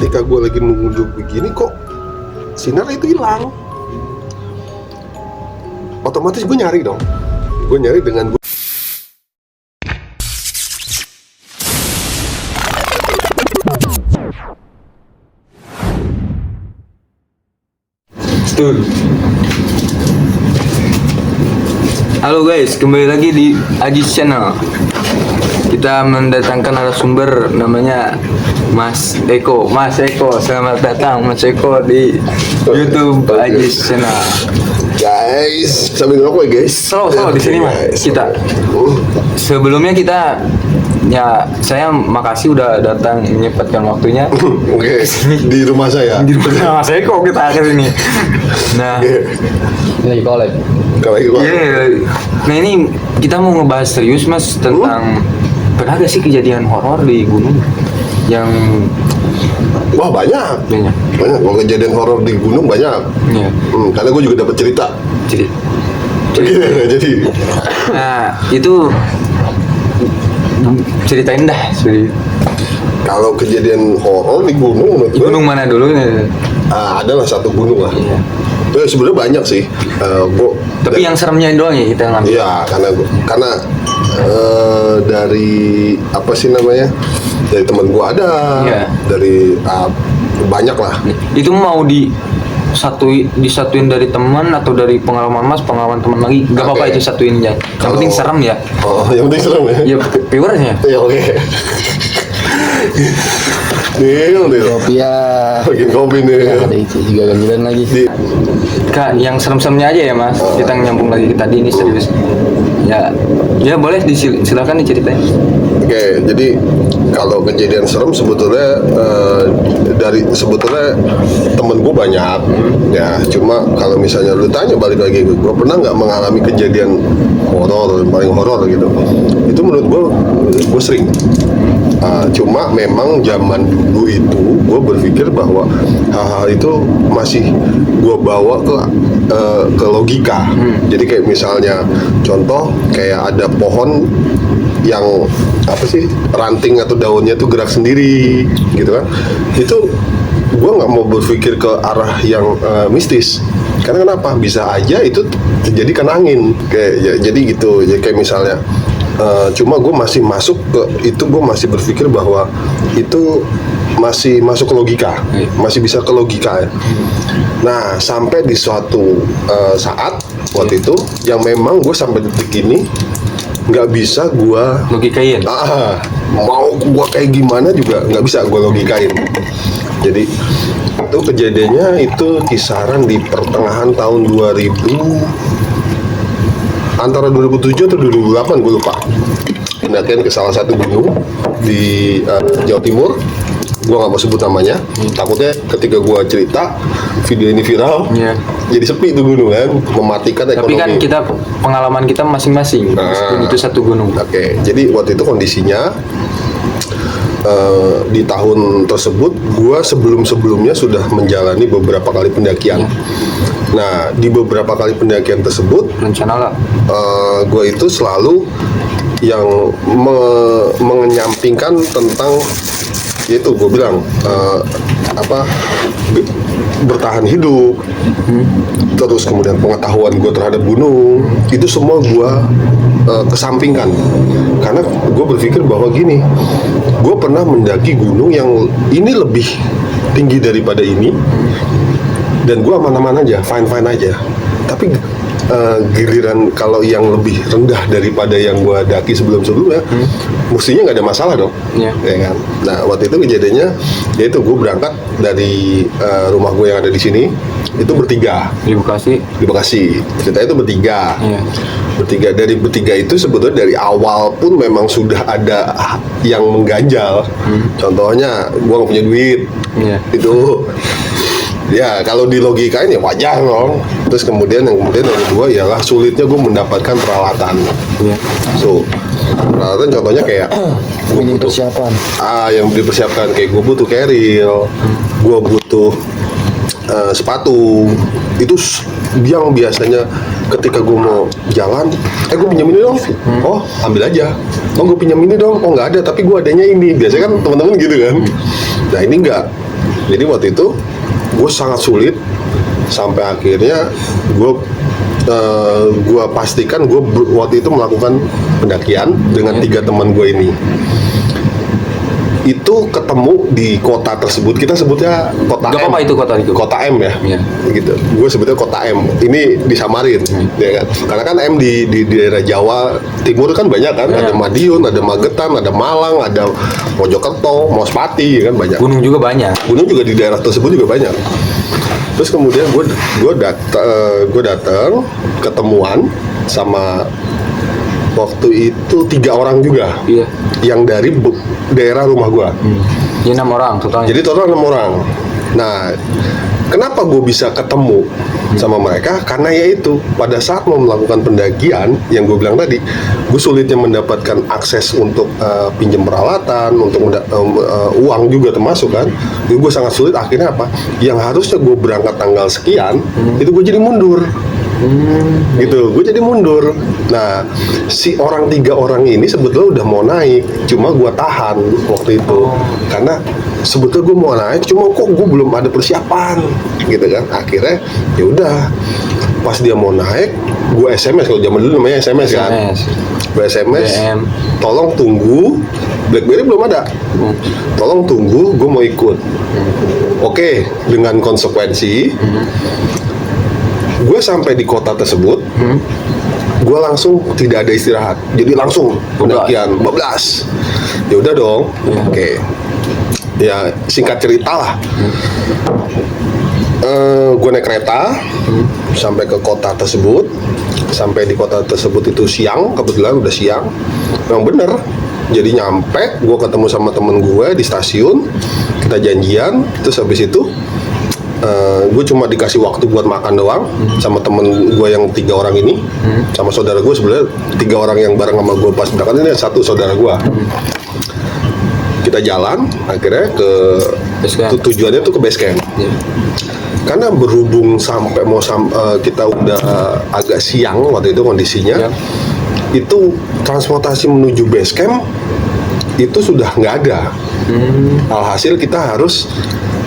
ketika gue lagi nunggu begini kok sinar itu hilang, otomatis gue nyari dong. Gue nyari dengan gue Halo guys, kembali lagi di Ajis Channel. Kita mendatangkan narasumber namanya Mas Eko. Mas Eko, selamat datang Mas Eko di YouTube Ajis Channel. guys sambil ngerokok ya guys. Selalu di sini Mas. Kita sebelumnya saya makasih udah datang menyempatkan waktunya. Oke, di rumah saya. Di rumah Mas Eko kita akhir ini. Nah, Lagi collab. Kalau gue nah ini kita mau ngebahas serius Mas tentang pernah gak sih kejadian horor di gunung yang wah banyak. Kalau kejadian horor di gunung banyak. ya, Karena gue juga dapat cerita. jadi Jadi nah itu ceritain dah sih. kalau kejadian horor di gunung, menurut Di gue, gunung mana dulu nih? adalah satu gunung lah. Iya. Sebenarnya banyak sih. Tapi yang seremnya doang ya kita ngambil. Iya, karena dari apa sih namanya, dari teman gua ada, Iya. dari banyak lah. Itu mau disatuin dari teman atau dari pengalaman Mas, pengalaman teman lagi? Gak apa-apa Oke. itu satuin aja. Yang Kalau- penting serem ya. Oh, yang penting serem ya. Ya viewersnya. Ya oke. Deal. Kopi ya. Bikin kopi nih. Ada itu juga gangguan lagi. Kak, yang serem-seremnya aja ya Mas. Kita nyambung lagi ke tadi ini serius. Ya boleh silakan diceritain. Oke, jadi kalau kejadian serem sebetulnya sebetulnya temen gue banyak, ya. Cuma kalau misalnya lu tanya balik lagi, gue pernah nggak mengalami kejadian horor, paling horor gitu? Itu menurut gue sering. Cuma memang zaman dulu itu gue berpikir bahwa hal-hal itu masih gue bawa ke logika. Jadi kayak misalnya contoh kayak ada pohon yang apa sih, ranting atau daunnya tuh gerak sendiri gitu kan, itu gue nggak mau berpikir ke arah yang mistis, karena kenapa, bisa aja itu terjadi karena angin kayak ya, jadi gitu ya, kayak misalnya cuma gue masih masuk ke itu, gue masih berpikir bahwa itu masih masuk ke logika, masih bisa ke logika ya. Nah sampai di suatu saat waktu itu yang memang gue sampai detik ini nggak bisa gue Logikain. mau gue kayak gimana juga nggak bisa gue logikain. Jadi itu kejadiannya itu kisaran di pertengahan tahun 2000, antara 2007 atau 2008 gue lupa. Pendakian ke salah satu gunung di Jawa Timur. Gue nggak mau sebut namanya, takutnya ketika gue cerita video ini viral, Iya. jadi sepi itu gunung kan, mematikan Tapi ekonomi. kan kita pengalaman kita masing-masing. Meskipun itu satu gunung. Oke, jadi waktu itu kondisinya di tahun tersebut gua sebelumnya sudah menjalani beberapa kali pendakian. Nah, di beberapa kali pendakian tersebut Rencana lah. gua itu selalu yang menyampingkan tentang yaitu gue bilang bertahan hidup, terus kemudian pengetahuan gue terhadap gunung itu semua gue kesampingkan, karena gue berpikir bahwa gini, gue pernah mendaki gunung yang ini lebih tinggi daripada ini dan gue aman-aman aja, fine aja, tapi giliran kalau yang lebih rendah daripada yang gue daki sebelumnya, mestinya nggak ada masalah dong, Iya. ya kan? Nah waktu itu kejadiannya, yaitu gue berangkat dari rumah gue yang ada di sini, itu bertiga Di Bekasi. di Bekasi. Ceritanya itu bertiga. Iya. Dari bertiga itu sebetulnya dari awal pun memang sudah ada yang mengganjal. Contohnya gue nggak punya duit, Iya. itu ya kalau di logikain ya wajar dong. Terus kemudian yang kedua ialah sulitnya gue mendapatkan peralatan. Iya. So peralatan contohnya kayak gue Ini butuh persiapan. yang dipersiapkan, kayak gue butuh keril, gue butuh sepatu. Itu yang biasanya ketika gue mau jalan, gue pinjam ini dong, oh ambil aja, gue pinjam ini dong, oh nggak ada tapi gue adanya ini, biasanya kan teman-teman gitu kan. Nah ini enggak, Jadi waktu itu gue sangat sulit sampai akhirnya gue pastikan gue waktu itu melakukan pendakian dengan 3 teman gue ini. Itu ketemu di kota tersebut, kita sebutnya kota Gak M. apa-apa itu kota itu. Kota M ya, Iya. gitu. Gue sebutnya kota M. Ini disamarin, ya kan? Karena kan M di daerah Jawa Timur kan banyak kan, Iya. ada Madiun, ada Magetan, ada Malang, ada Mojokerto, Mospati, kan banyak. Gunung juga banyak. Gunung juga di daerah tersebut juga banyak. Terus kemudian gue datang ketemuan sama waktu itu 3 orang juga Iya. yang dari daerah rumah gue. Jadi 6 orang totalnya. Jadi total 6 orang. Nah, kenapa gue bisa ketemu sama mereka? Karena yaitu pada saat mau melakukan pendakian yang gue bilang tadi, gue sulitnya mendapatkan akses untuk pinjam peralatan, untuk uang juga termasuk kan. Jadi gue sangat sulit. Akhirnya apa? Yang harusnya gue berangkat tanggal sekian, itu gue jadi mundur. Gitu, gue jadi mundur. Nah, si 3 orang ini sebetulnya udah mau naik, cuma gue tahan waktu itu karena sebetulnya gue mau naik, cuma kok gue belum ada persiapan, gitu kan. Akhirnya ya udah, pas dia mau naik, gue SMS, kalau zaman dulu namanya SMS kan. Gue SMS, BM. tolong tunggu, BlackBerry belum ada, tolong tunggu, gue mau ikut. Oke, dengan konsekuensi. Gue sampai di kota tersebut, gue langsung tidak ada istirahat, jadi langsung pendakian 12. Ya udah dong, oke. Ya singkat cerita lah, gue naik kereta sampai ke kota tersebut. Sampai di kota tersebut itu siang, kebetulan udah siang. Memang bener. Jadi nyampe, gue ketemu sama temen gue di stasiun, kita janjian. Terus habis itu gue cuma dikasih waktu buat makan doang sama temen gue yang 3 orang ini, sama saudara gue. Sebenarnya 3 orang yang bareng sama gue pas berangkat ini 1 saudara gue. Kita jalan akhirnya ke tujuannya tuh ke base camp. Karena berhubung sampai kita udah agak siang waktu itu kondisinya, itu transportasi menuju base camp itu sudah nggak ada. Alhasil kita harus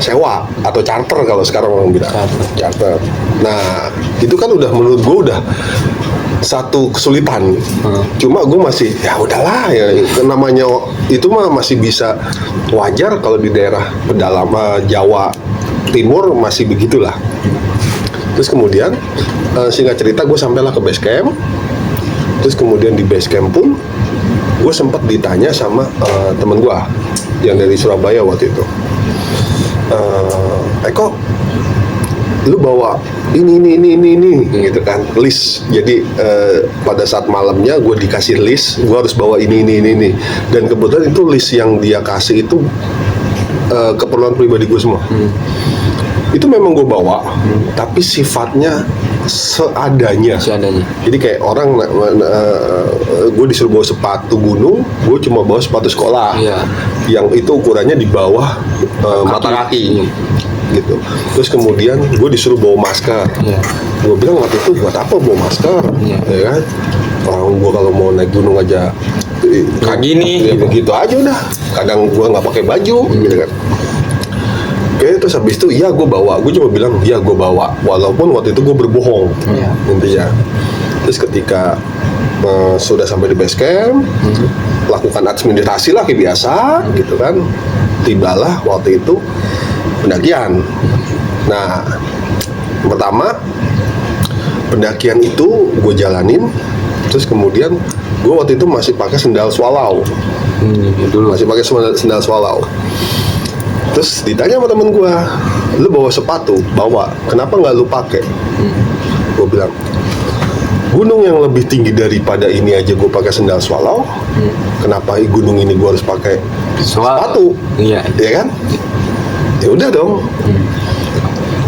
sewa atau charter kalau sekarang orang bilang charter. Nah itu kan udah menurut gue udah satu kesulitan. Cuma gue masih ya udahlah ya, namanya itu mah masih bisa wajar kalau di daerah pedalaman Jawa Timur masih begitulah. Terus kemudian singkat cerita gue sampailah ke base camp. Terus kemudian di base camp pun gue sempat ditanya sama temen gue yang dari Surabaya waktu itu. Eko, lu bawa ini gitu kan, list. Jadi pada saat malamnya gue dikasih list, gue harus bawa ini. Dan kebetulan itu list yang dia kasih itu keperluan pribadi gue semua. Itu memang gue bawa, tapi sifatnya seadanya. Jadi kayak orang gue disuruh bawa sepatu gunung, gue cuma bawa sepatu sekolah, yang itu ukurannya di bawah mata kaki, gitu. Terus kemudian gue disuruh bawa masker. Gue bilang waktu itu buat apa bawa masker, ya kan? Orang gue kalau mau naik gunung aja kayak gini, ya begitu aja udah. Kadang gue nggak pakai baju, gitu kan. Oke, terus habis itu iya gue bawa, gue cuma bilang iya gue bawa, walaupun waktu itu gue berbohong, intinya. Terus ketika sudah sampai di base camp, lakukan administrasi lah kayak biasa, gitu kan. Tibalah waktu itu pendakian. Nah, pertama pendakian itu gue jalanin, terus kemudian gue waktu itu masih pakai sendal swallow, masih pakai sendal swallow. Terus ditanya sama temen gue, lu bawa sepatu? Bawa. Kenapa nggak lu pakai? Gue bilang, gunung yang lebih tinggi daripada ini aja gue pakai sendal swallow. Kenapa gunung ini gue harus pakai sepatu? Iya kan? Ya udah dong.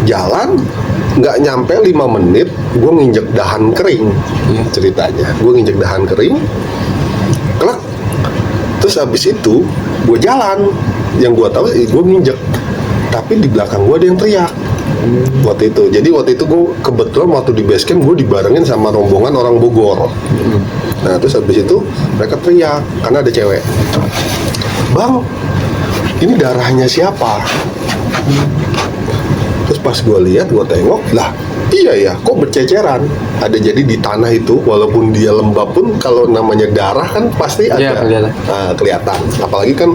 Jalan nggak nyampe 5 menit, gue nginjek dahan kering. Ceritanya, gue nginjek dahan kering, kelak. Terus abis itu gue jalan. Yang gue tahu gue nginjek, tapi di belakang gue ada yang teriak waktu itu. Jadi waktu itu gue kebetulan waktu di base camp gue dibarengin sama rombongan orang Bogor. Nah terus habis itu mereka teriak karena ada cewek, bang ini darahnya siapa Terus pas gue lihat, gue tengok, lah iya ya, kok berceceran. Ada jadi di tanah itu, walaupun dia lembab pun, kalau namanya darah kan pasti ada. Iya, kelihatan. Kelihatan. Apalagi kan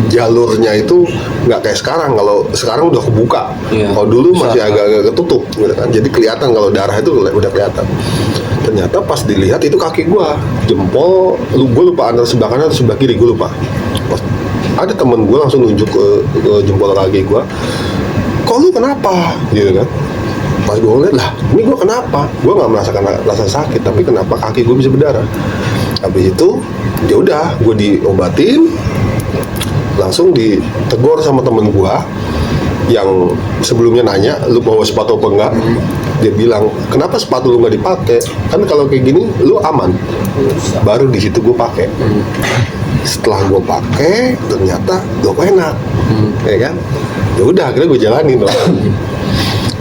jalurnya itu nggak kayak sekarang. Kalau sekarang udah kebuka. Iya. Kalau dulu Bisa. masih agak-agak ketutup, gitu kan. Jadi kelihatan kalau darah itu udah kelihatan. Ternyata pas dilihat itu kaki gue, jempol, gue lupa antara sebelah kanan atau sebelah kiri, gue lupa. Pas ada temen gue langsung nunjuk ke jempol kaki gue, kok lu kenapa gitu kan. Pas gue ngeliat, lah ini gue kenapa, gue nggak merasakan rasa sakit, tapi kenapa kaki gue bisa berdarah. Habis itu ya udah, gue diobatin, langsung ditegur sama temen gue yang sebelumnya nanya lu bawa sepatu apa enggak. Dia bilang, kenapa sepatu lu nggak dipakai, kan kalau kayak gini lu aman. Baru di situ gue pakai. Setelah gue pakai, ternyata gue enak, ya kan. Ya udah, akhirnya gue jalanin loh.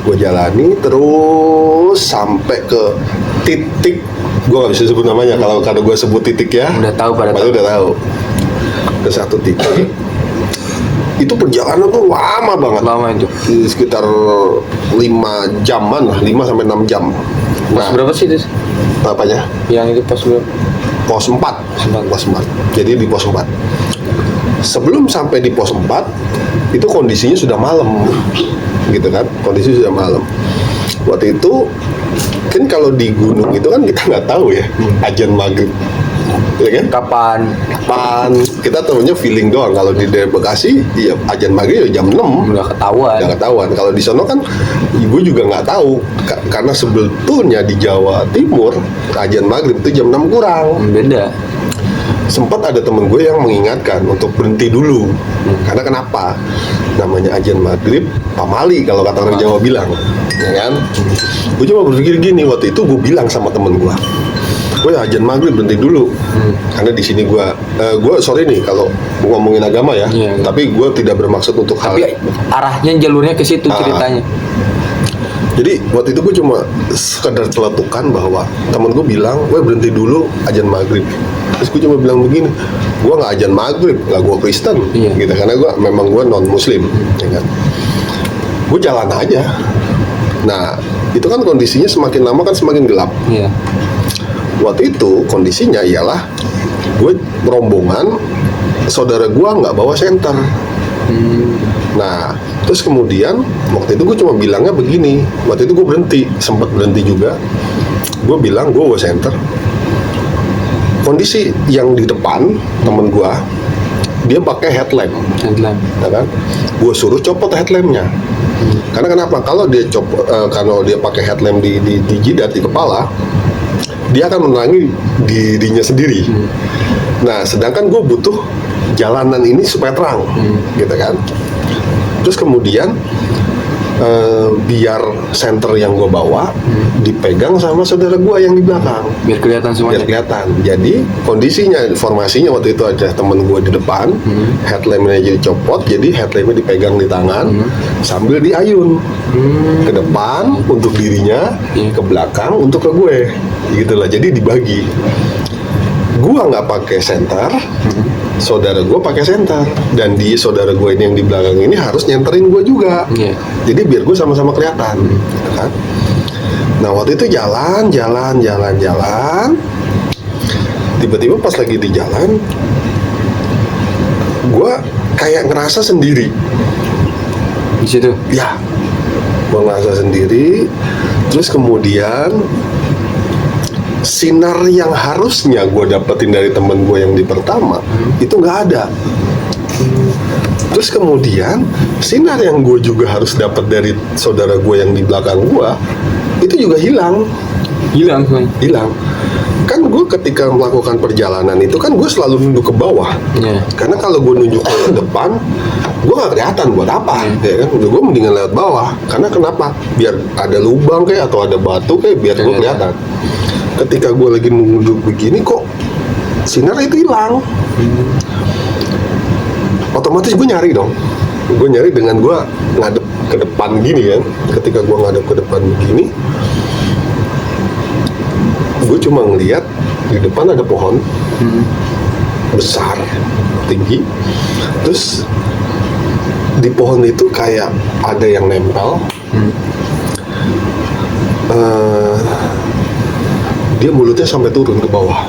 Gue jalani terus sampai ke titik, gue nggak bisa sebut namanya. Kalau gue sebut titik ya, Udah tahu pada pasti udah tahu. Ke satu titik, itu perjalanan tuh lama banget. Lama itu. Sekitar 5 jaman lah, 5 sampai 6 jam. Pos berapa sih itu? Apanya? Yang itu pos berapa? Pos 4. Pos 4. Jadi di pos 4. Sebelum sampai di pos 4, itu kondisinya sudah malam. Gitu kan? Kondisi sudah malam. Waktu itu kan kalau di gunung itu kan kita nggak tahu ya azan maghrib, ya kan? Kapan? Kapan? Kita tahunya feeling doang. Kalau di daerah Bekasi, ya azan maghrib ya jam 6. Udah ketahuan. Udah ketahuan. Kalau di sono kan ibu juga nggak tahu, karena sebetulnya di Jawa Timur azan maghrib itu jam 6 kurang. Beda. Sempat ada temen gue yang mengingatkan untuk berhenti dulu. Karena kenapa? Namanya azan maghrib pamali kalau kata orang Jawa bilang, ya kan? Gue cuma berpikir gini, waktu itu gue bilang sama temen gue, azan maghrib berhenti dulu. Karena di sini gue sorry nih kalau ngomongin agama ya, Iya. tapi gue tidak bermaksud untuk hal. Tapi arahnya jalurnya ke situ ceritanya. Jadi waktu itu gue cuma sekedar celetukan bahwa temen gue bilang, berhenti dulu azan maghrib. Terus gue cuma bilang begini, gue nggak azan maghrib, nggak, gue Kristen, Iya. gitu. Karena memang gue non Muslim, ya kan. Gue jalan aja. Nah itu kan kondisinya semakin lama kan semakin gelap. Iya. Waktu itu kondisinya ialah gue rombongan, saudara gue nggak bawa senter. Nah, terus kemudian waktu itu gue cuma bilangnya begini. Waktu itu gue sempat berhenti juga. Gue bilang gue bawa senter. Kondisi yang di depan temen gue, dia pakai headlamp, Headlamp. ya kan? Gue suruh copot headlampnya. Karena kenapa? Kalau dia pakai headlamp di jidat, di kepala, dia akan menerangi dirinya sendiri. Nah, sedangkan gue butuh jalanan ini supaya terang, gitu kan. Terus kemudian biar senter yang gue bawa dipegang sama saudara gue yang di belakang, Biar kelihatan biar semuanya. kelihatan. Jadi formasinya waktu itu ada temen gue di depan, headlampnya jadi copot, jadi headlampnya dipegang di tangan sambil diayun ke depan untuk dirinya, Iya. ke belakang untuk ke gue, gitulah. Jadi dibagi. Gua nggak pakai senter, saudara gue pakai senter, dan saudara gue ini yang di belakang ini harus nyenterin gue juga. Iya. Jadi biar gue sama-sama kelihatan, gitu kan. Nah waktu itu jalan. Tiba-tiba pas lagi di jalan, gue kayak ngerasa sendiri. Di situ. Ya, gue ngerasa sendiri. Terus kemudian sinar yang harusnya gue dapetin dari temen gue yang di pertama itu nggak ada. Terus kemudian sinar yang gue juga harus dapat dari saudara gue yang di belakang gue itu juga hilang. Hilang. Kan gue ketika melakukan perjalanan itu kan gue selalu nunduk ke bawah. Iya. Karena kalau gue nunjuk ke depan, gue nggak kelihatan buat apa, ya kan? Udah gue mendingan lewat bawah. Karena kenapa? Biar ada lubang kayak atau ada batu kayak biar gue kelihatan. Ketika gue lagi nunduk begini kok sinar itu hilang. Otomatis gue nyari dong. Gue nyari dengan gue ngadep ke depan gini kan. Ketika gue ngadep ke depan begini, gue cuma ngeliat di depan ada pohon besar, tinggi. Terus di pohon itu kayak ada yang nempel. Dia mulutnya sampai turun ke bawah.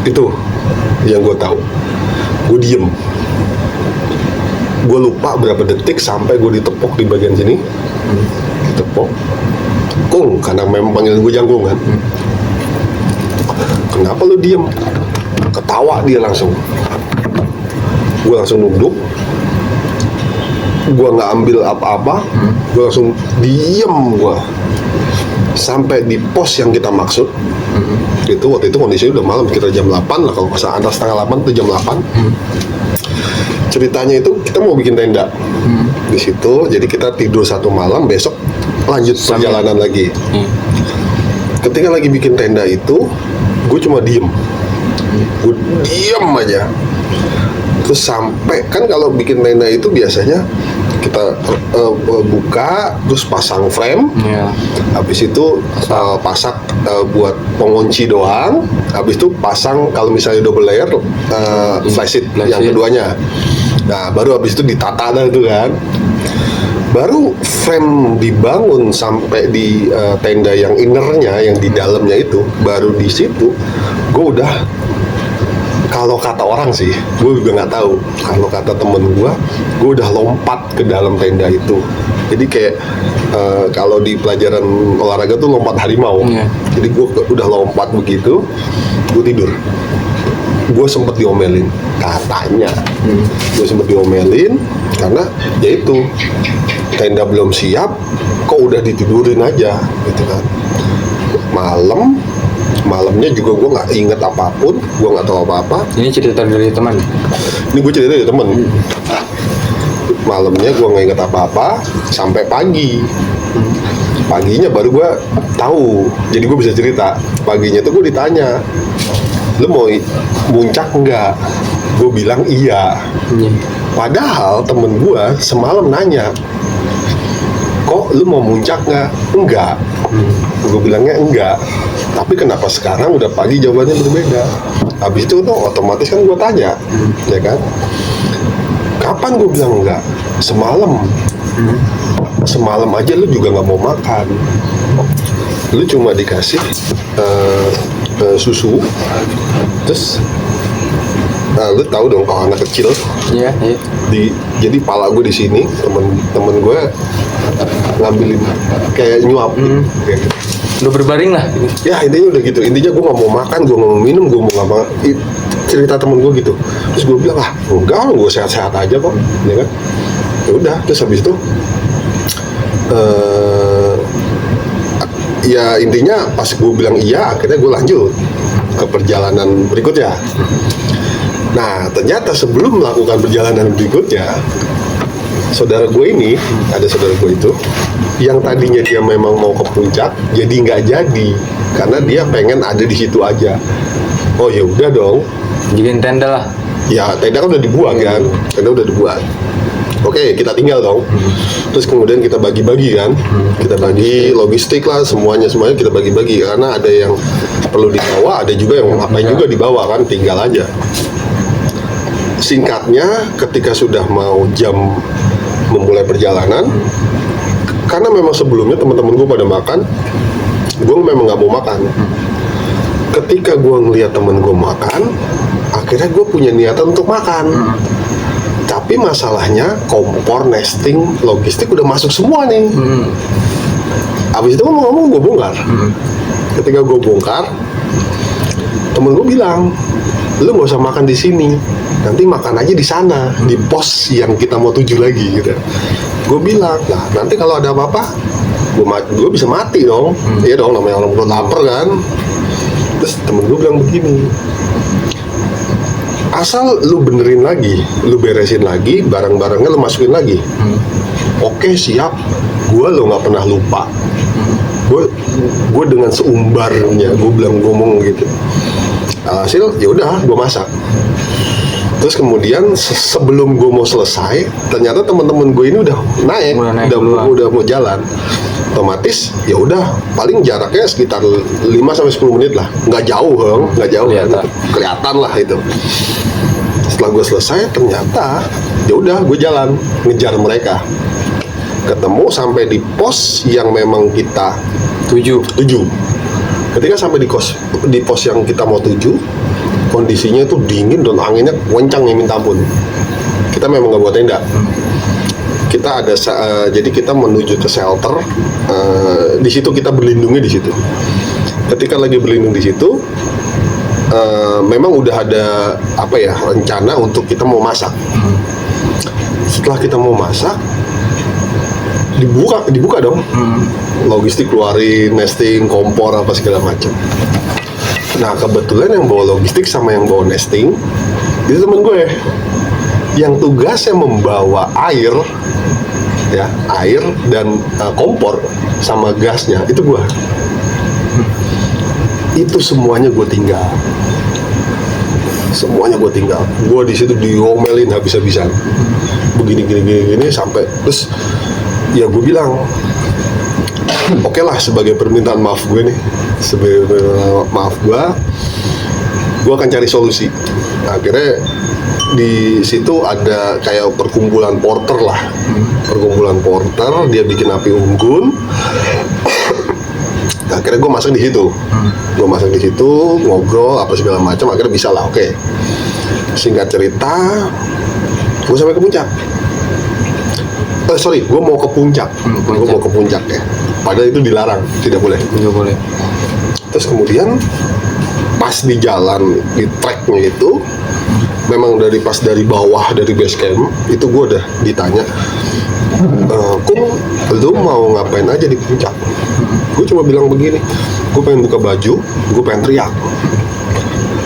Itu yang gue tahu. Gue diem. Gue lupa berapa detik sampai gue ditepok di bagian sini. Ditepok. Kung, karena memang panggil gue Jangkung kan. Kenapa lu diem? Ketawa dia langsung. Gue langsung nunduk. Gue nggak ambil apa-apa. Gue langsung diem gue. Sampai di pos yang kita maksud. Itu waktu itu kondisinya udah malam, sekitar jam 8 lah, kalau pas antara setengah 8 atau jam 8. Ceritanya itu kita mau bikin tenda di situ, jadi kita tidur satu malam, besok lanjut perjalanan lagi. Ketika lagi bikin tenda itu, gue cuma diem. Gue diem aja. Terus sampai, kan kalau bikin tenda itu biasanya kita buka, terus pasang frame. Habis itu pasang buat pengunci doang. Habis itu pasang kalau misalnya double layer flysheet yang keduanya. Nah, baru habis itu ditata dah itu kan. Baru frame dibangun sampai di tenda yang innernya, yang di dalamnya itu, baru di situ gue udah, kalau kata orang sih, gue juga nggak tahu. Kalau kata temen gue udah lompat ke dalam tenda itu. Jadi kayak kalau di pelajaran olahraga tuh lompat harimau. Jadi gue udah lompat begitu, gue tidur. Gue sempet diomelin, katanya. Gue sempet diomelin karena ya itu, tenda belum siap, kok udah ditidurin aja, gitu kan. Malamnya juga gue nggak inget apapun, gue nggak tahu apa-apa. Ini cerita dari teman. Ini gue cerita dari temen. Malamnya gue nggak inget apa-apa sampai pagi. Paginya baru gue tahu, jadi gue bisa cerita. Paginya tuh gue ditanya, lu mau muncak nggak? Gue bilang iya. Padahal temen gue semalam nanya, kok lu mau muncak nggak? Enggak. Gue bilangnya enggak. Tapi kenapa sekarang udah pagi jawabannya berbeda? Habis itu tuh otomatis kan gue tanya, ya kan? Kapan? Gue bilang enggak. Semalam. Semalam aja lu juga nggak mau makan. Lu cuma dikasih susu. Terus lu tahu dong kalau anak kecil. Iya. Jadi pala gue di sini, temen gue ngambilin kayak nyuap. Kayak gitu. Lu berbaring lah. Ya intinya udah gitu. Intinya gue nggak mau makan, gue nggak mau minum, gue mau nggak mau. Cerita temen gue gitu. Terus gue bilang, enggak, gue sehat-sehat aja kok, ya kan. Ya udah. Terus habis itu ya intinya pas gue bilang iya, akhirnya gue lanjut ke perjalanan berikutnya. Nah, ternyata sebelum melakukan perjalanan berikutnya, saudara gue ini, ada saudara gue itu, yang tadinya dia memang mau ke puncak, jadi nggak jadi, karena dia pengen ada di situ aja. Oh ya udah dong. Bikin tenda lah. Ya tenda kan udah dibuat kan, tenda udah dibuat. Oke, kita tinggal dong. Terus kemudian kita bagi-bagi kan, kita bagi logistik lah, semuanya kita bagi-bagi, karena ada yang perlu dibawa, ada juga yang ngapain juga dibawa kan, tinggal aja. Singkatnya, ketika sudah mau jam memulai perjalanan, karena memang sebelumnya teman-teman gue pada makan, gue memang nggak mau makan. Ketika gue ngeliat temen gue makan, akhirnya gue punya niatan untuk makan. Tapi masalahnya kompor, nesting, logistik udah masuk semua nih. Abis itu ngomong-ngomong gue bongkar. Ketika gue bongkar, temen gue bilang, lu nggak usah makan di sini, nanti makan aja di sana, di pos yang kita mau tuju lagi gitu. Gue bilang, nah nanti kalau ada apa-apa, gue bisa mati dong. Iya dong, namanya orang perut lapar kan. Terus temen gue bilang begini, asal lu benerin lagi, lu beresin lagi, barang-barangnya lu masukin lagi. Oke, siap. Gue lo nggak pernah lupa. Gue dengan seumbarnya, gue bilang ngomong gitu. Hasil, ya udah, gue masak. Terus kemudian sebelum gue mau selesai, ternyata teman-teman gue ini udah naik udah mau jalan. Otomatis ya udah, paling jaraknya sekitar 5-10 menit lah, nggak jauh kan, kelihatan lah itu. Setelah gue selesai, ternyata ya udah gue jalan ngejar mereka, ketemu sampai di pos yang memang kita tuju. Ketika sampai di pos yang kita mau tuju, kondisinya itu dingin dan anginnya kencang nih minta ampun. Kita memang nggak buat tenda. Kita ada jadi kita menuju ke shelter. Di situ kita berlindungnya di situ. Ketika lagi berlindung di situ, memang udah ada rencana untuk kita mau masak. Setelah kita mau masak, dibuka dong. Logistik keluarin, nesting, kompor apa segala macam. Nah kebetulan yang bawa logistik sama yang bawa nesting itu temen gue, yang tugasnya membawa air dan kompor sama gasnya itu gue. Itu semuanya gue tinggal. Gue di situ diomelin habis-habisan. Begini sampai terus ya gue bilang, oke lah, sebagai permintaan maaf gue nih, gue akan cari solusi. Akhirnya di situ ada kayak perkumpulan porter, dia bikin api unggun. Akhirnya gue masak di situ, ngobrol apa segala macam, akhirnya bisa lah. Oke. Singkat cerita, gue sampai ke puncak. Gue mau ke puncak. Ya. Padahal itu dilarang, tidak boleh. Terus kemudian pas di jalan di treknya itu, memang dari bawah dari base camp itu gue udah ditanya, Kung, lu mau ngapain aja di puncak? Gue cuma bilang begini, gue pengen buka baju, gue pengen teriak.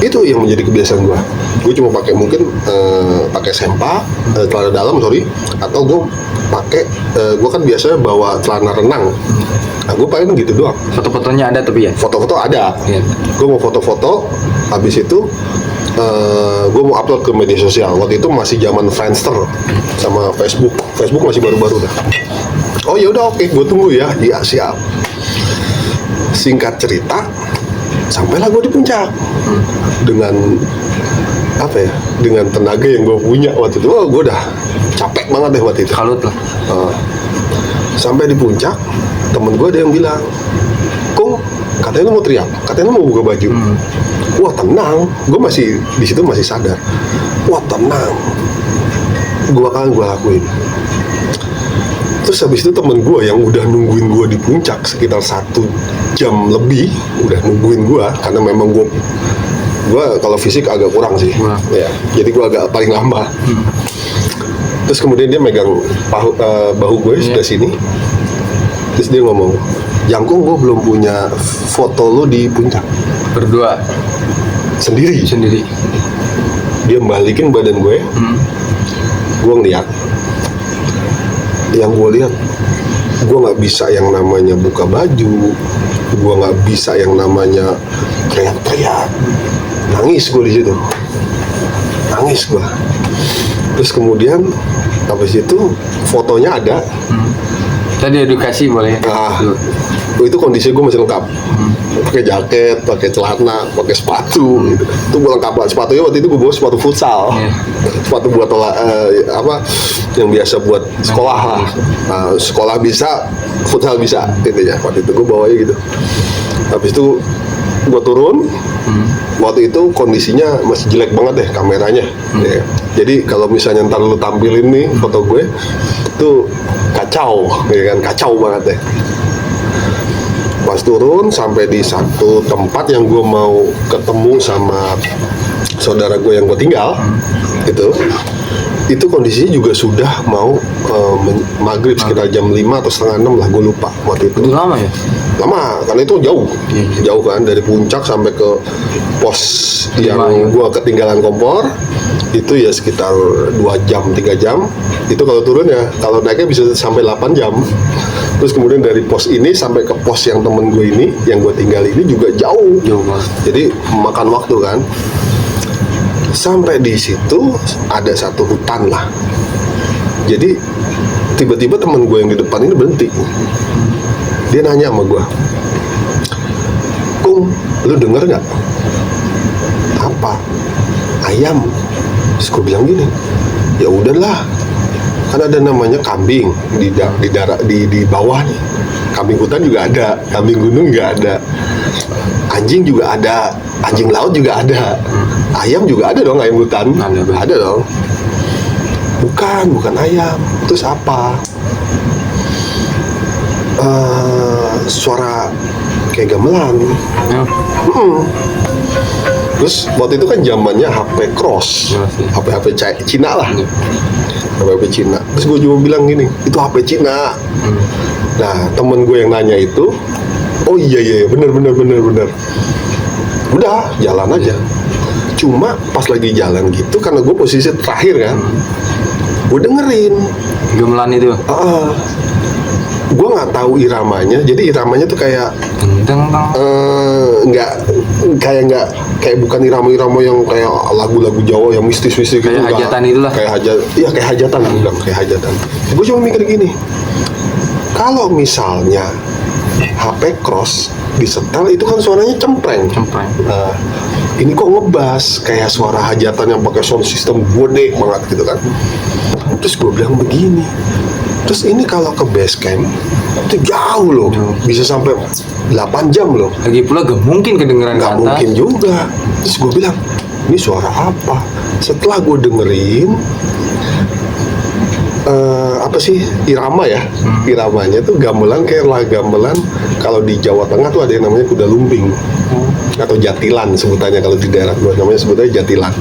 Itu yang menjadi kebiasaan gue. Gue cuma pakai sempak, celana dalam atau gue gue kan biasanya bawa celana renang. Nah, gue paling gitu doang. Foto-fotonya ada tapi ya? Foto-foto ada. Gue mau foto-foto, habis itu gue mau upload ke media sosial. Waktu itu masih zaman Friendster sama Facebook masih baru-baru dah. Oh ya udah, oke, gue tunggu ya. Iya, siap. Singkat cerita, sampailah gue di puncak dengan dengan tenaga yang gue punya waktu itu. Gue udah capek banget deh waktu itu. Kalut lah. Sampai di puncak, temen gue ada yang bilang, Kung, katanya lu mau teriak, katanya lu mau buka baju. Wah tenang, gue masih di situ masih sadar. Wah tenang, gue lakuin. Terus habis itu temen gue yang udah nungguin gue di puncak sekitar 1 jam lebih, udah nungguin gue karena memang gue kalau fisik agak kurang sih. Ya, jadi gue agak paling lama. Terus kemudian dia megang bahu gue sebelah sini. Terus dia ngomong, Jangkung, gue belum punya foto lo di puncak. Berdua? Sendiri. Dia balikin badan gue. Gue ngeliat. Yang gue lihat, gue nggak bisa yang namanya buka baju, gue nggak bisa yang namanya teriak-teriak. Nangis gue di situ. Terus kemudian habis itu fotonya ada. Tadi edukasi boleh. Nah, itu kondisi gue masih lengkap. Pakai jaket, pakai celana, pakai sepatu gitu. Itu gue lengkap lah. Sepatunya waktu itu gue bawa sepatu futsal. Sepatu buat yang biasa buat sekolah lah. Nah, sekolah bisa, futsal bisa intinya. Waktu itu gue bawanya gitu. Habis itu gue turun. Waktu itu kondisinya masih jelek banget deh kameranya. Ya. Jadi kalau misalnya ntar lu tampilin nih foto gue, itu kacau, ya kan, kacau banget deh. Pas turun sampai di satu tempat yang gue mau ketemu sama saudara gue yang gue tinggal, itu kondisinya juga sudah mau maghrib sekitar jam 5 atau setengah 6 lah, gue lupa waktu itu. Itu lama ya? Lama, karena itu jauh kan, dari puncak sampai ke pos yang gue ketinggalan kompor itu ya sekitar 2 jam 3 jam. Itu kalau turun ya, kalau naiknya bisa sampai 8 jam. Terus kemudian dari pos ini sampai ke pos yang temen gue ini, yang gue tinggal ini juga jauh banget. Jadi makan waktu kan. Sampai di situ ada satu hutan lah. Jadi tiba-tiba temen gue yang di depan ini berhenti. Dia nanya sama gue, Kung, lu denger nggak? Apa? Ayam Terus gue bilang gini, ya udahlah, kan ada namanya kambing di bawah nih. Kambing hutan juga ada, kambing gunung juga ada, anjing juga ada, anjing laut juga ada, ayam juga ada dong, ayam hutan ada dong. Bukan ayam, terus apa? Suara kayak gamelan. Ya. Terus waktu itu kan zamannya HP cross, HP Cina lah, HP Cina. Terus gue cuma bilang gini, itu HP Cina. Nah temen gue yang nanya itu, oh iya bener. Udah jalan aja. Cuma pas lagi jalan gitu, karena gue posisi terakhir kan, gue dengerin Gamelan itu. Gue nggak tahu iramanya, jadi iramanya tuh kayak kayak bukan irama-irama yang kayak lagu-lagu Jawa yang mistis-mistis gitu. Kayak hajatan itulah. Kayak hajatan gue bilang, kayak hajatan. Gue cuma mikir gini, kalau misalnya HP cross disetel itu kan suaranya cempreng. Nah, ini kok ngebas kayak suara hajatan yang pakai sound system gede banget gitu kan. Terus gue bilang begini, terus ini kalau ke base camp itu jauh loh, bisa sampai 8 jam loh. Lagi pula gak mungkin kedengeran Nggak mungkin juga. Terus gue bilang, ini suara apa? Setelah gue dengerin, apa sih irama ya? Iramanya tuh gamelan kayak lah gamelan. Kalau di Jawa Tengah tuh ada yang namanya kuda lumping atau jatilan sebutannya, kalau di daerah gue namanya sebutnya jatilan.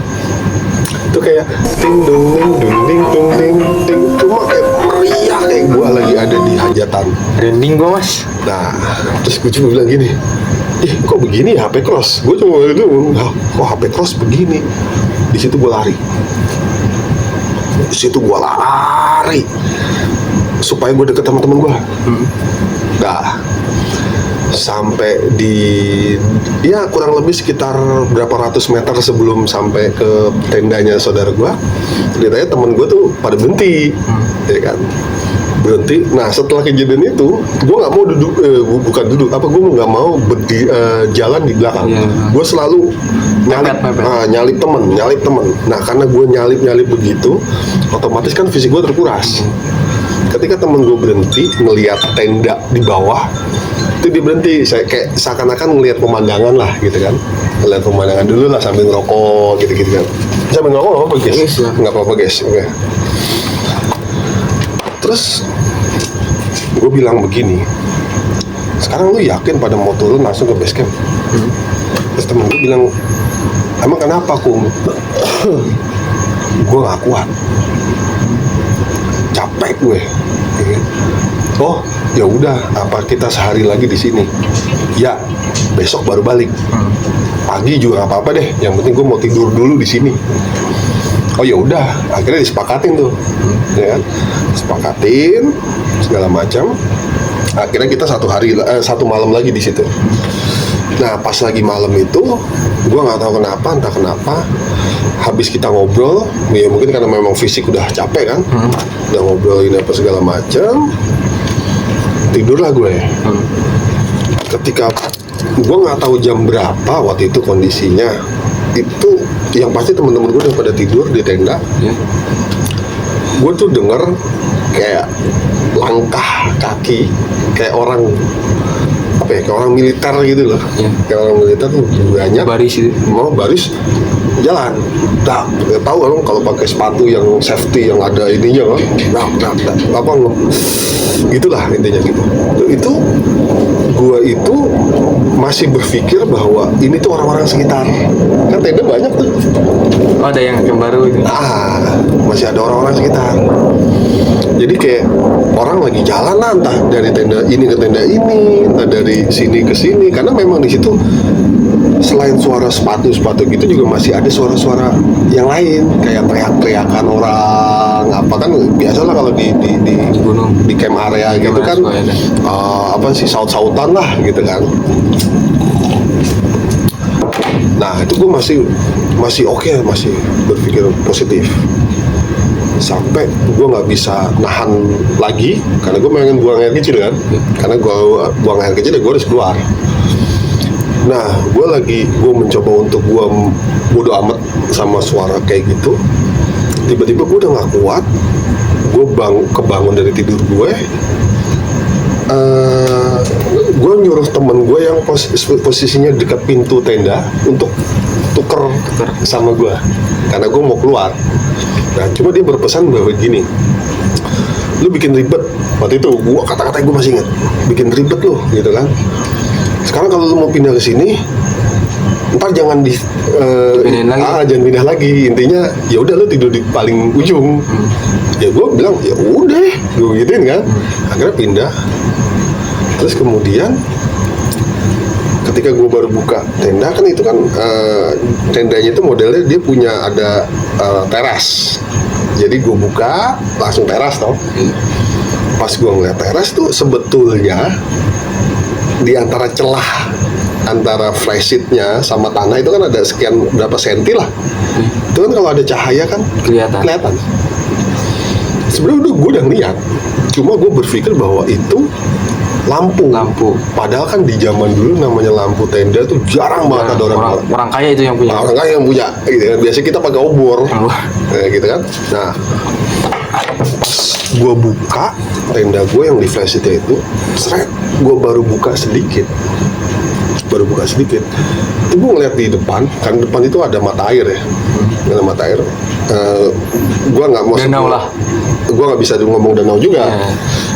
Itu kayak ting dung ding ding dung ding ding, cuma kayak meriah kayak gue lagi ada di hajatan. Rending gua mas. Nah, terus gue cuma bilang gini, kok begini ya HP cross? Gue cuma itu, kok HP cross begini? Di situ gue lari. Supaya gue deket sama temen gue. Nah, sampai di ya kurang lebih sekitar berapa ratus meter sebelum sampai ke tendanya saudara gue, ceritanya temen gue tuh pada berhenti, ya kan? Berhenti. Nah setelah kejadian itu, gue nggak mau duduk, gue nggak mau jalan di belakang. Gue selalu nyalip temen. Nah karena gue nyalip begitu, otomatis kan fisik gue terkuras. Ketika temen gue berhenti ngelihat tenda di bawah, itu dia berhenti. Saya kayak seakan-akan ngelihat pemandangan lah gitu kan, ngelihat pemandangan dulu lah sambil ngerokok gitu kan. Sambil ngerokok nggak apa-apa guys, nggak apa-apa guys. Oke. Terus gue bilang begini, sekarang lu yakin pada mau turun langsung ke base camp? Terus temen gue bilang, emang kenapa Kum? Gue gak kuat, capek gue. Oh ya udah, apa kita sehari lagi di sini? Ya besok baru balik. Pagi juga nggak apa-apa deh, yang penting gue mau tidur dulu di sini. Oh ya udah, akhirnya disepakatin tuh, ya kan? Disepakatin segala macam. Akhirnya kita satu malam lagi di situ. Nah pas lagi malam itu, gue nggak tahu entah kenapa, habis kita ngobrol, ya mungkin karena memang fisik udah capek kan, udah ngobrolin apa segala macam, tidurlah gue. Ketika gue nggak tahu jam berapa waktu itu kondisinya, itu yang pasti teman-teman gue udah pada tidur di tenda. Gue tuh denger kayak langkah kaki kayak orang kayak orang militer gitu loh. Kayak orang militer tuh banyak baris jalan. Nah, tahu kan kalau pakai sepatu yang safety yang ada ininya kan, gitulah intinya gitu. Itu gua itu masih berpikir bahwa ini tuh orang-orang sekitar, kan tenda banyak tuh. Oh, ada yang baru itu. Masih ada orang-orang sekitar. Jadi kayak orang lagi jalan lah, entah dari tenda ini ke tenda ini, entah dari sini ke sini, karena memang di situ selain suara sepatu gitu juga masih ada suara-suara yang lain, kayak teriak-teriakan orang apa kan biasalah kalau di gunung, di camp area gitu kan, saut-sautan lah gitu kan. Nah itu gue masih oke, masih berpikir positif. Sampai gue nggak bisa nahan lagi karena gue pengen buang air kecil kan, karena gue buang air kecil gue harus keluar. Nah gue mencoba untuk gue bodo amat sama suara kayak gitu. tiba-tiba gue udah nggak kuat, gue kebangun dari tidur gue. Gue nyuruh temen gue yang posisinya dekat pintu tenda untuk tuker sama gue karena gue mau keluar. Nah cuma dia berpesan bahwa gini, lu bikin ribet. Waktu itu gue kata-kata gue masih ingat, bikin ribet lu gitu kan. Sekarang kalau lu mau pindah ke sini, ntar jangan jangan pindah lagi. Intinya ya udah lu tidur di paling ujung. Ya gue bilang ya udah, gue gituin kan. Akhirnya pindah. Terus kemudian ketika gue baru buka tenda kan itu kan tendanya itu modelnya dia punya ada teras. Jadi gue buka langsung teras toh. Pas gue ngeliat teras tuh sebetulnya di antara celah antara flysheetnya sama tanah itu kan ada sekian berapa senti lah. Itu kan kalau ada cahaya kan kelihatan. Sebenarnya gue udah ngeliat, cuma gue berpikir bahwa itu lampu. Padahal kan di zaman dulu namanya lampu tenda tuh jarang banget ada orang kaya itu yang punya. Orang kaya yang punya, gitu kan. Biasanya kita pakai obor, gitu kan. Nah, gue buka tenda gue yang di flash itu, gue baru buka sedikit. Itu gue ngeliat di depan, kan depan itu ada mata air ya. Ada mata air. Gue nggak mau danau lah. Gue nggak bisa ngomong danau juga.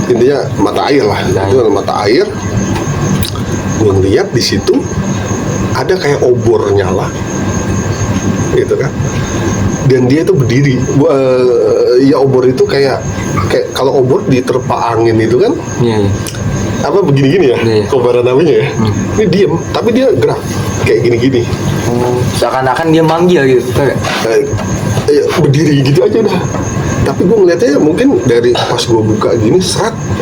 Intinya mata air lah. Itu ada mata air. Gue ngeliat di situ ada kayak obor nyala, gitu kan. Dan dia itu berdiri. Ya obor itu kayak kalau obor diterpa angin itu kan. Apa begini-gini ya, kobaran namanya ya. Ini diem, tapi dia gerak kayak gini-gini. Seakan-akan dia manggil gitu, berdiri gitu aja udah. Tapi gue ngeliatnya mungkin dari pas gue buka gini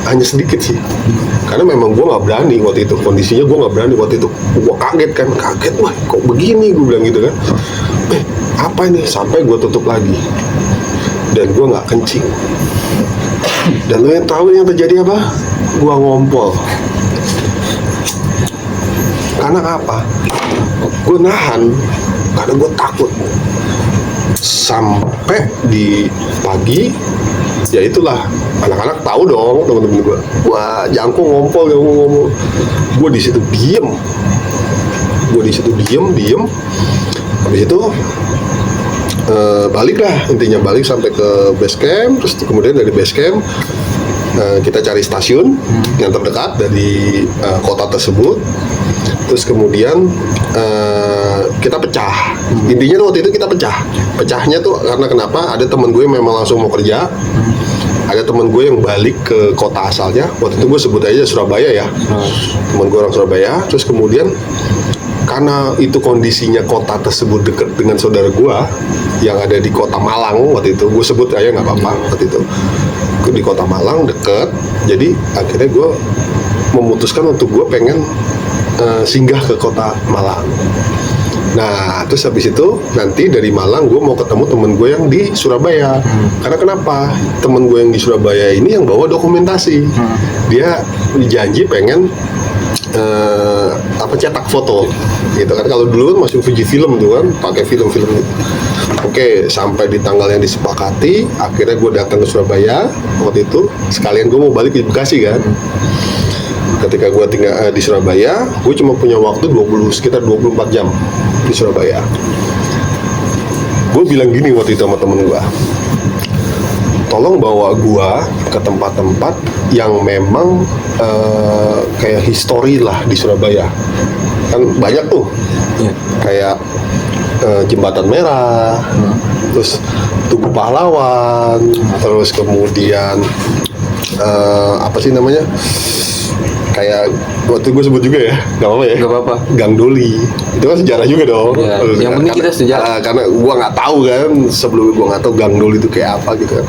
hanya sedikit sih. Karena memang gue nggak berani waktu itu, kondisinya gue nggak berani waktu itu. Gue kaget, wah kok begini, gue bilang gitu kan. Apa ini? Sampai gue tutup lagi. Dan gue nggak kencing. Dan lo yang tahu yang terjadi apa? Gua ngompol. Karena apa? Gue nahan karena gue takut. Sampai di pagi, ya itulah anak-anak tahu dong teman-teman gue. Wah, jangkung ngompol. Gue di situ diem. Habis itu balik sampai ke base camp. Terus kemudian dari base camp kita cari stasiun yang terdekat dari kota tersebut. Terus kemudian kita pecah. Intinya tuh waktu itu kita pecahnya tuh karena kenapa? Ada teman gue yang memang langsung mau kerja, ada teman gue yang balik ke kota asalnya. Waktu itu gue sebut aja Surabaya ya. Teman gue orang Surabaya. Terus kemudian karena itu kondisinya kota tersebut dekat dengan saudara gue yang ada di kota Malang waktu itu, gue sebut aja nggak apa-apa waktu itu, di kota Malang deket. Jadi akhirnya gue memutuskan untuk gue pengen singgah ke kota Malang. Nah terus habis itu nanti dari Malang gue mau ketemu temen gue yang di Surabaya. Karena kenapa? Temen gue yang di Surabaya ini yang bawa dokumentasi. Dia janji pengen cetak foto gitu kan. Kalau dulu kan masih Fujifilm tuh kan, pakai film-film gitu. Oke, sampai di tanggal yang disepakati, akhirnya gue datang ke Surabaya waktu itu. Sekalian gue mau balik di Bekasi kan. Ketika gue tinggal di Surabaya, gue cuma punya waktu sekitar 24 jam di Surabaya. Gue bilang gini waktu itu sama temen gue, tolong bawa gue ke tempat-tempat yang memang kayak histori lah di Surabaya. Kan banyak tuh, kayak Jembatan Merah, terus Tugu Pahlawan, terus kemudian apa sih namanya? Kayak waktu gue sebut juga ya, nggak apa-apa. Gang Doli, itu kan sejarah juga dong. Ya, yang penting kita sejarah. Karena gue nggak tahu kan, sebelumnya gue nggak tahu Gang Doli itu kayak apa gitu kan.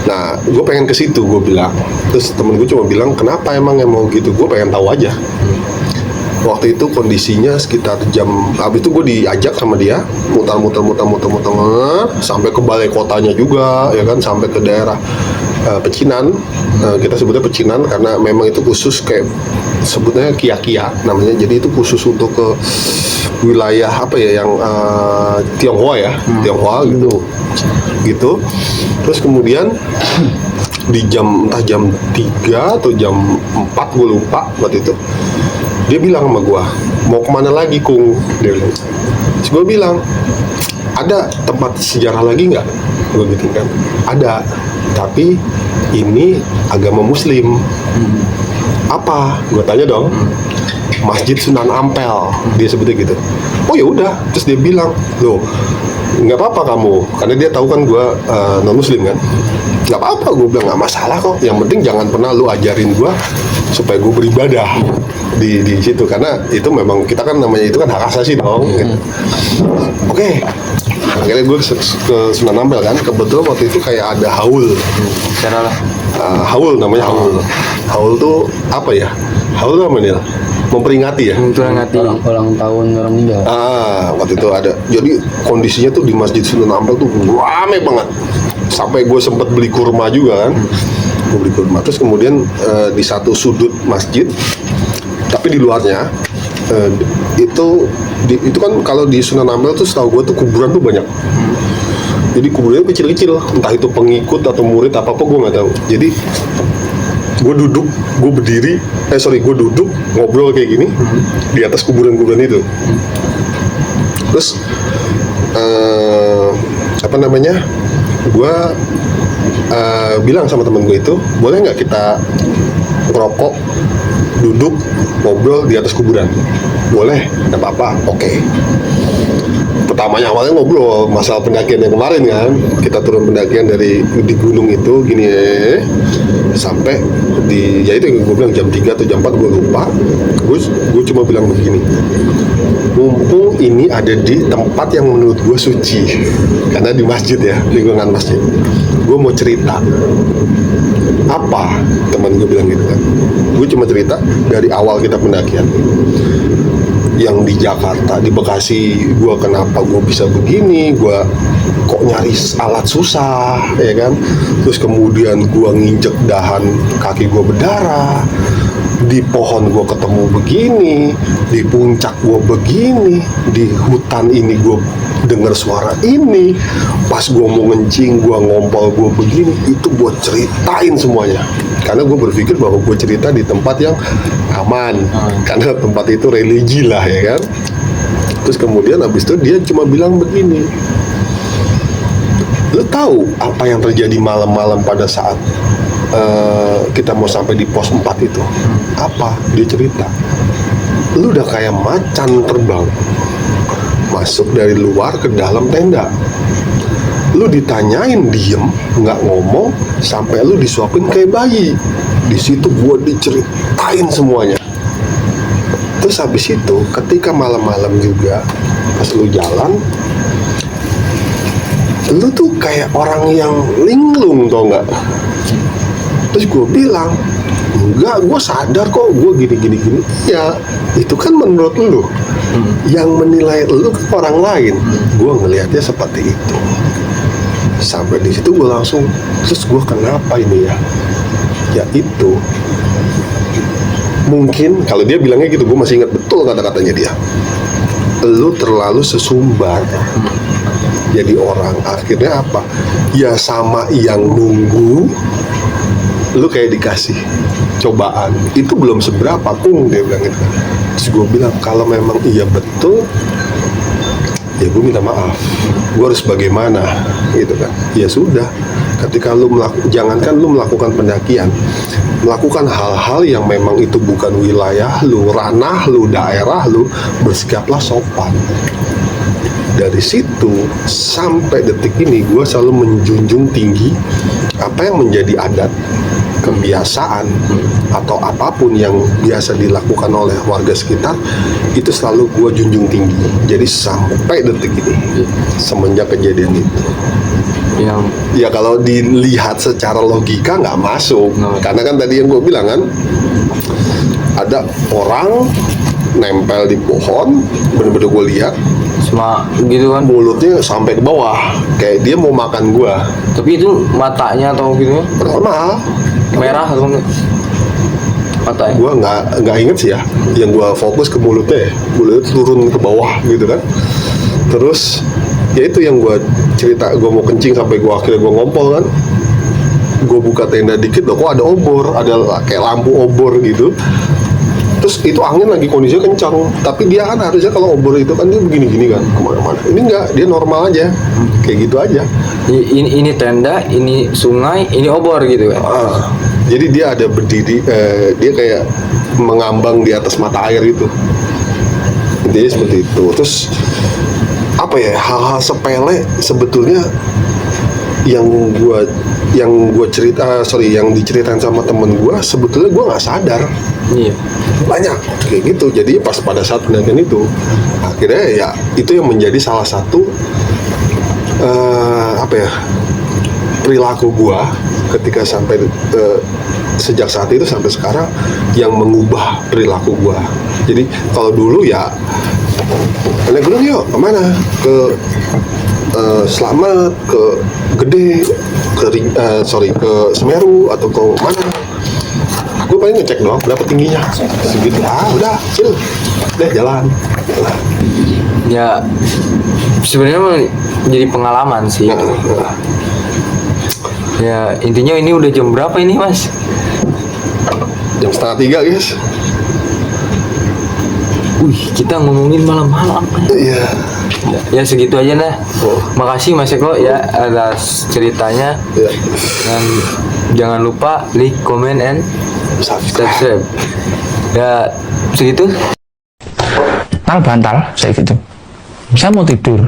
Nah, gue pengen ke situ, gue bilang. Terus temen gue cuma bilang, kenapa emang mau gitu? Gue pengen tahu aja. Waktu itu kondisinya sekitar jam, habis itu gue diajak sama dia muter sampai ke balai kotanya juga, ya kan, sampai ke daerah pecinan. Kita sebutnya pecinan karena memang itu khusus kayak sebutnya kia-kia namanya. Jadi itu khusus untuk ke wilayah apa ya yang Tionghoa ya, Tionghoa gitu. Terus kemudian di entah jam 3 atau jam 4 gue lupa waktu itu, dia bilang sama gue, mau kemana lagi Kung, dia bilang. Terus gue bilang, ada tempat sejarah lagi nggak? Gue gitu kan, ada, tapi ini agama Muslim. Apa? Gue tanya dong. Masjid Sunan Ampel, dia sebutnya gitu. Oh ya udah, terus dia bilang, loh nggak apa-apa kamu, karena dia tahu kan gue non Muslim kan. Nggak apa-apa, gue bilang nggak masalah kok. Yang penting jangan pernah lu ajarin gue supaya gue beribadah di situ, karena itu memang kita kan namanya itu kan hak asasi dong. Gitu. Oke. Akhirnya gue ke Sunan Ampel kan, kebetulan waktu itu kayak ada haul. Cara lah. Haul namanya haul. Haul tuh apa ya? Haul tuh apa nih? Memperingati ya. Memperingati Ulang tahun orang meninggal. Waktu itu ada. Jadi kondisinya tuh di Masjid Sunan Ampel tuh rame banget. Sampai gue sempet beli kurma juga kan. Gue beli kurma. Terus kemudian di satu sudut masjid, tapi di luarnya itu kan kalau di Sunan Ampel tuh setahu gue tuh kuburan tuh banyak. Jadi kuburannya kecil-kecil, entah itu pengikut atau murid apa gue nggak tahu. Jadi gue duduk, gue duduk ngobrol kayak gini di atas kuburan-kuburan itu. Terus gue bilang sama temen gue itu, boleh nggak kita ngerokok, duduk ngobrol di atas kuburan? Boleh, nggak apa-apa. Oke. Pertamanya awalnya ngobrol masalah pendakian yang kemarin kan, kita turun pendakian di gunung itu gini sampai ya itu yang gue bilang jam 3 atau jam 4 gue lupa. Gue cuma bilang begini, mumpung ini ada di tempat yang menurut gue suci, karena di masjid ya, lingkungan masjid, gue mau cerita. Apa? Teman gue bilang gitu kan, gue cuma cerita dari awal kita pendakian yang di Jakarta, di Bekasi, gue kenapa gue bisa begini, gue kok nyari alat susah, ya kan? Terus kemudian gue nginjek dahan kaki gue berdarah, di pohon gue ketemu begini, di puncak gue begini, di hutan ini gue dengar suara ini, pas gue mau ngencing gue ngompol gue begini, itu gue ceritain semuanya. Karena gue berpikir bahwa gue cerita di tempat yang aman, karena tempat itu religi lah ya kan. Terus kemudian habis itu dia cuma bilang begini, lu tahu apa yang terjadi malam-malam pada saat kita mau sampai di pos 4 itu? Apa? Dia cerita, lu udah kayak macan terbang masuk dari luar ke dalam tenda. Lu ditanyain diem, nggak ngomong, sampai lu disuapin kayak bayi. Di situ gua diceritain semuanya. Terus habis itu, ketika malam-malam juga, pas lu jalan, lu tuh kayak orang yang linglung, tau nggak? Terus gua bilang, enggak, gue sadar kok gue gini. Ya, itu kan menurut lu. Yang menilai lu kan orang lain. Gue ngelihatnya seperti itu. Sampai di situ gue langsung, terus gue kenapa ini ya? Ya itu, mungkin kalau dia bilangnya gitu, gue masih ingat betul kata-katanya dia. Lu terlalu sesumbar. Jadi orang akhirnya apa? Ya sama yang nunggu, lu kayak dikasih cobaan. Itu belum seberapa Kung, dia bilang gitu. Terus gue bilang, kalau memang iya betul, ya gue minta maaf. Gue harus bagaimana gitu kan. Ya sudah, ketika lu jangankan lu melakukan pendakian, melakukan hal-hal yang memang itu bukan wilayah lu, ranah lu, daerah lu, bersikaplah sopan. Dari situ sampai detik ini gue selalu menjunjung tinggi apa yang menjadi adat, kebiasaan, atau apapun yang biasa dilakukan oleh warga sekitar, itu selalu gue junjung tinggi. Jadi sampai detik ini, semenjak kejadian itu, ya kalau dilihat secara logika nggak masuk. Karena kan tadi yang gue bilang kan, ada orang nempel di pohon, bener-bener gue lihat gitu kan. mulutnya sampai ke bawah, kayak dia mau makan gua. Tapi itu matanya atau gitu ya? Normal. Merah atau enggak? Matanya. Gua nggak inget sih ya, yang gua fokus ke mulutnya, mulutnya turun ke bawah gitu kan. Terus ya itu yang gua cerita, gua mau kencing sampai gua akhirnya gua ngompol kan. Gua buka tenda dikit loh, kok ada obor, ada kayak lampu obor gitu. Terus itu angin lagi kondisinya kencang, tapi dia kan harusnya kalau obor itu kan dia begini-gini kan kemana-mana. Ini enggak, dia normal aja, kayak gitu aja. Ini tenda, ini sungai, ini obor gitu kan. Jadi dia ada berdiri, dia kayak mengambang di atas mata air itu. Intinya seperti itu. Terus apa ya, hal-hal sepele sebetulnya yang diceritain sama temen gue, sebetulnya gue nggak sadar. Iya. Banyak kayak gitu. Jadi pas pada saat penelitian itu, akhirnya ya itu yang menjadi salah satu perilaku gua ketika sampai sejak saat itu sampai sekarang yang mengubah perilaku gua. Jadi kalau dulu ya naik gunung yuk kemana, ke Slamet, ke Gede, ke Semeru atau ke mana, gue paling ngecek doang berapa tingginya segitu, udah chill deh, jalan. Ya sebenarnya jadi pengalaman sih. Ya intinya ini udah jam berapa ini mas? Jam 2:30 guys. Wih, kita ngomongin malam-malam. Iya. Ya segitu aja dah. Makasih Mas Eko ya atas ceritanya. Iya. Dan jangan lupa like, comment, and subscribe. Ya segitu. Bantal saya gitu. Saya mau tidur.